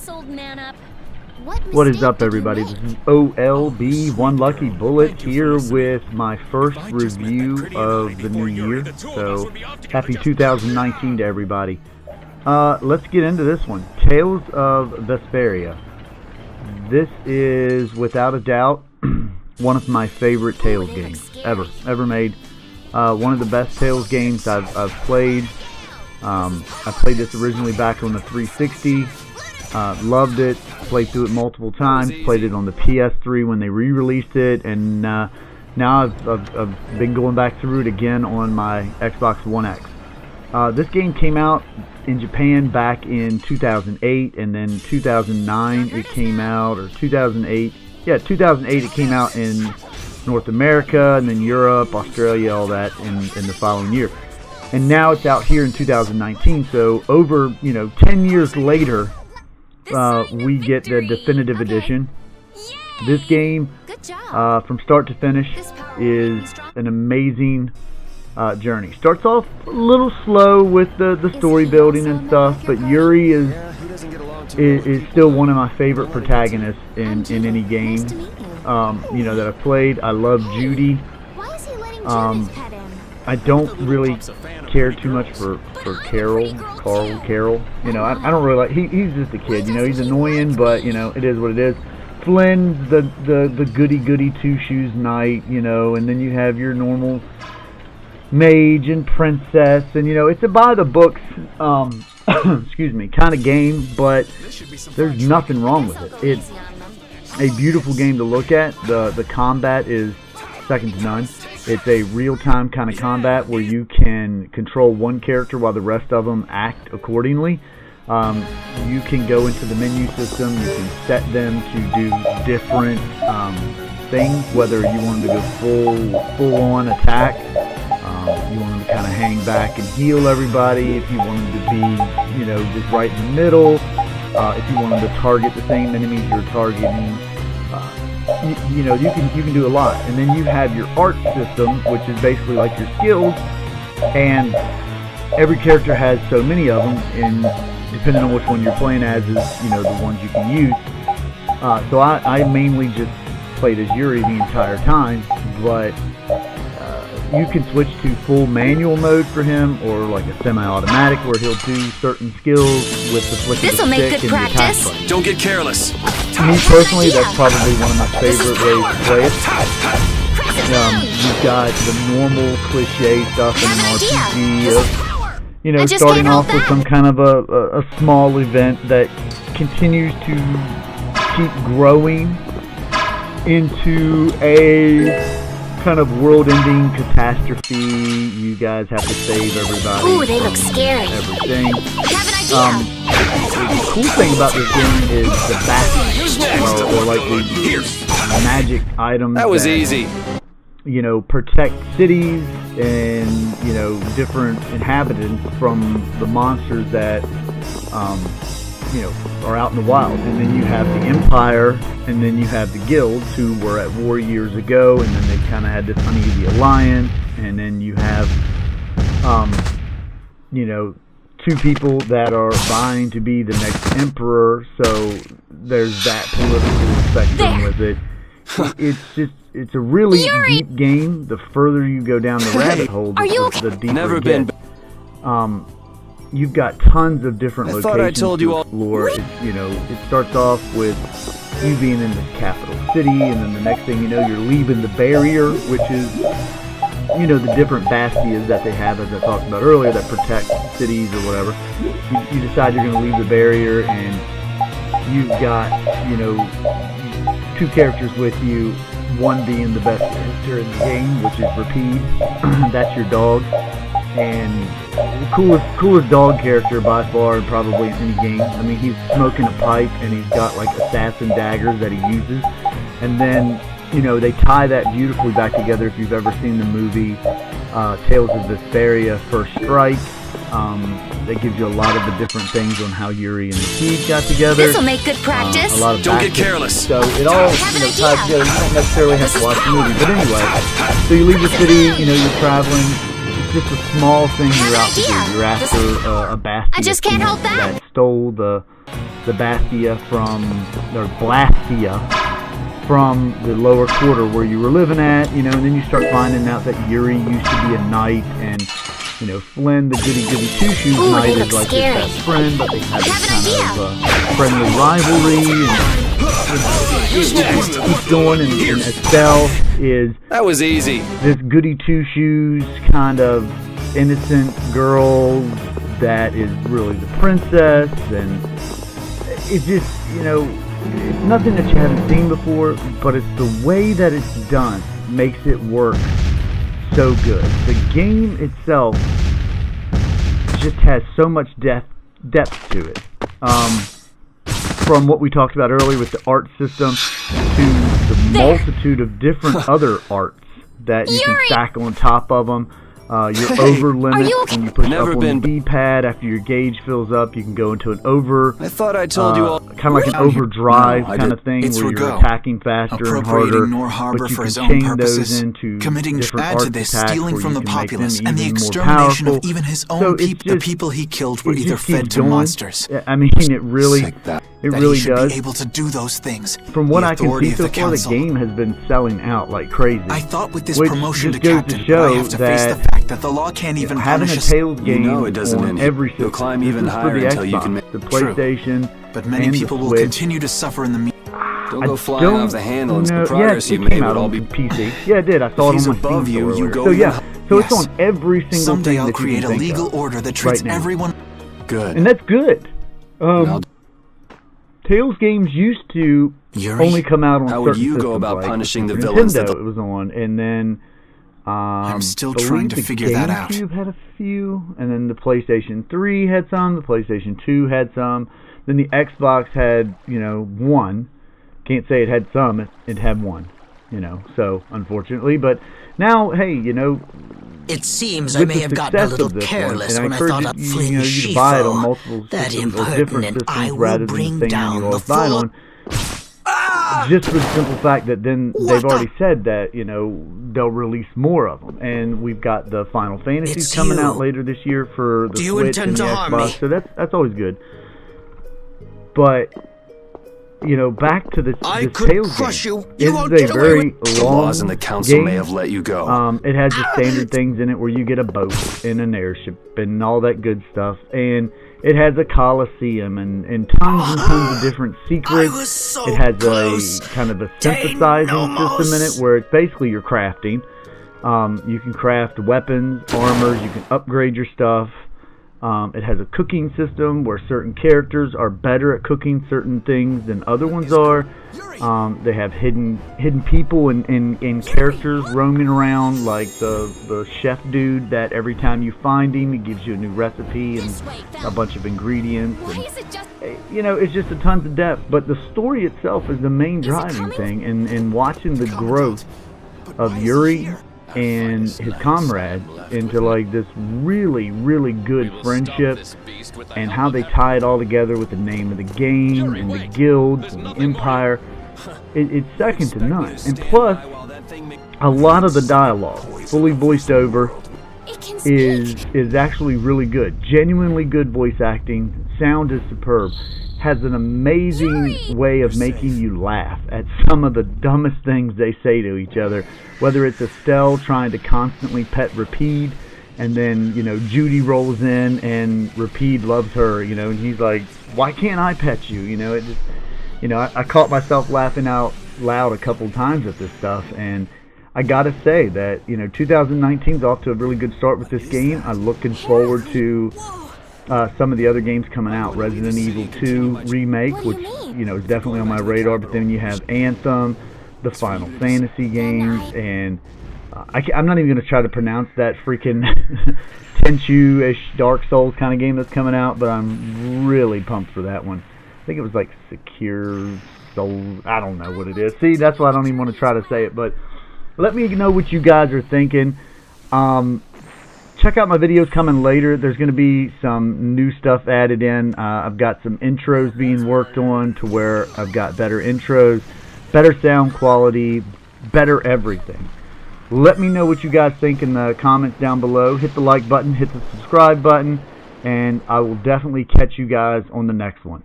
this old man up. What is up, everybody? This is OLB, One Lucky Bullet, here with my first review of the new year. So, happy 2019 to everybody. Let's get into this one. Tales of Vesperia. This is, without a doubt, one of my favorite Tales games ever made. One of the best Tales games I've played. I played this originally back on the 360. Loved it, played through it multiple times, played it on the PS3 when they re-released it, and now I've been going back through it again on my Xbox One X. This game came out in Japan back in 2008, and then 2009 it came out, or 2008 it came out in North America, and then Europe, Australia, all that in the following year. And now it's out here in 2019, so over 10 years later, we get the definitive edition. This game, from start to finish, is an amazing journey. Starts off a little slow with the story building and stuff, but Yuri is still one of my favorite protagonists in any game that I've played. I love Judy. I don't really care too much for Carol. I don't really like. He's just a kid. He's annoying, but it is what it is. Flynn's the goody two shoes knight. And then you have your normal mage and princess, and it's a by the books excuse me, kind of game, but there's nothing wrong with it. It's a beautiful game to look at. The combat is second to none. It's a real-time kind of combat where you can control one character while the rest of them act accordingly. You can go into the menu system. You can set them to do different things, whether you want them to go full-on attack. You want them to kind of hang back and heal everybody. If you want them to be, just right in the middle. If you want them to target the same enemies you're targeting. You can do a lot. And then you have your art system, which is basically like your skills, and every character has so many of them, and depending on which one you're playing as is the ones you can use. So I mainly just played as Yuri the entire time, but you can switch to full manual mode for him, or like a semi-automatic where he'll do certain skills with the flick of the stick and the attack button. Don't get careless. Me personally, that's probably one of my favorite ways to play it. You've got the normal cliche stuff in an RPG of, starting off with some kind of a small event that continues to keep growing into a kind of world-ending catastrophe. You guys have to save everybody. Ooh, they look scary. Everything. I have an idea. The cool thing about this game is the baskets, or like the magic items. That was easy. Protect cities and different inhabitants from the monsters that are out in the wild. And then you have the Empire, and then you have the guilds who were at war years ago, and then they kind of had this uneasy alliance, and then you have two people that are vying to be the next emperor, so there's that political spectrum with it. It's a really deep game. The further you go down the rabbit hole, the deeper it gets. You've got tons of different locations to explore. It starts off with you being in the capital city, and then the next thing you know, you're leaving the barrier, which is the different bastias that they have, as I talked about earlier, that protect cities or whatever. You decide you're going to leave the barrier, and you've got two characters with you. One being the best character in the game, which is Rapide. That's your dog, and the coolest dog character by far, probably in any game. I mean, he's smoking a pipe, and he's got like assassin daggers that he uses, and then they tie that beautifully back together. If you've ever seen the movie Tales of Vesperia First Strike, that gives you a lot of the different things on how Yuri and Rapide got together. This'll make good practice. A lot of Don't get careless. So it all ties together. You don't necessarily have to watch the movie, but anyway. So you leave the city. You're traveling. It's just a small thing you're out to do. You're after a bastion I just can't help that. Stole the the Blastia from the lower quarter where you were living at, you know, and then you start finding out that Yuri used to be a knight, and, you know, Flynn, the goody-goody two-shoes knight, is like his best friend, but they have this kind of friendly rivalry, and it keeps going, and Estelle is... That was easy. This goody two-shoes kind of innocent girl that is really the princess, and it's just, you know, it's nothing that you haven't seen before, but it's the way that it's done makes it work so good. The game itself just has so much depth to it. From what we talked about earlier with the art system to the multitude of different other arts that you can stack on top of them. Your over limit, when you push up on the D-pad after your gauge fills up, you can go into an over. I thought I told you all. Kind of like an overdrive kind of thing, where you're attacking faster and harder. But you can chain those into different arts attacks where you can make them even more powerful. So it's just, the people he killed were either fed to going. monsters. I mean, it really does. Be able to do those things. From what I can see so far, the game has been selling out like crazy. I thought with this which promotion just to goes captain, to show I have to face the fact that the law can't even having a punish us. Tales game it doesn't on end. every system. You'll climb even higher for the until Xbox, you can make the PlayStation, but many people will continue to suffer in the Don't go flying off the handle. It's the progress you've it came made out would all on be PC. Yeah, it did. I saw it on my above Steam you, store you earlier. go So even yeah, so yes. it's on every single Someday thing I'll that you create can a think legal of order that treats right now. everyone good. And that's good. Tales games used to only come out on How certain would you go systems, about like punishing the Nintendo villains that it was on, and then I'm still I trying to believe figure that out. The GameCube had a few, and then the PlayStation 3 had some, the PlayStation 2 had some, then the Xbox had, you know, one. Can't say it had some, it had one, you know, so unfortunately, but now, hey, you know, it seems I may have gotten a little careless when I thought up Flynn Shifo. That impertinent I will bring down the full... Just for the simple fact that then they've already said that, you know, they'll release more of them. And we've got the Final Fantasies coming out later this year for the Switch and the Xbox, so that's always good. But, you know, back to this Tales game. It's a very long laws and the council game. may have let you go. It has the standard things in it where you get a boat and an airship and all that good stuff. And it has a coliseum and tons of different secrets. It has a kind of a synthesizing system in it where it's basically you're crafting. You can craft weapons, armors, you can upgrade your stuff. It has a cooking system where certain characters are better at cooking certain things than other ones are. They have hidden people and characters roaming around, like the chef dude that every time you find him, he gives you a new recipe and a bunch of ingredients. And, you know, it's just a tons of depth. But the story itself is the main driving thing, and watching the growth of Yuri and his comrades into like this really good friendship, and how they tie it all together with the name of the game and the guilds and the empire. It's second to none. And plus, a lot of the dialogue, fully voiced over, is actually really good. Genuinely good voice acting. Sound is superb. Has an amazing way of making you laugh at some of the dumbest things they say to each other. Whether it's Estelle trying to constantly pet Rapide, and then, you know, Judy rolls in and Rapide loves her, you know, and he's like, why can't I pet you? You know, it just, you know, I caught myself laughing out loud a couple times at this stuff, and I gotta say that, you know, 2019 is off to a really good start with this game. I'm looking forward to some of the other games coming out. Resident Evil 2 Remake, which, you know, is definitely on my radar, but then you have Anthem, the Final Fantasy games, and I'm not even going to try to pronounce that freaking Tenchu-ish Dark Souls kind of game that's coming out, but I'm really pumped for that one. I think it was like Secure Souls, I don't know what it is. See, that's why I don't even want to try to say it, but let me know what you guys are thinking. Check out my videos coming later. There's going to be some new stuff added in. I've got some intros being worked on to where I've got better intros, better sound quality, better everything. Let me know what you guys think in the comments down below. Hit the like button, hit the subscribe button, and I will definitely catch you guys on the next one.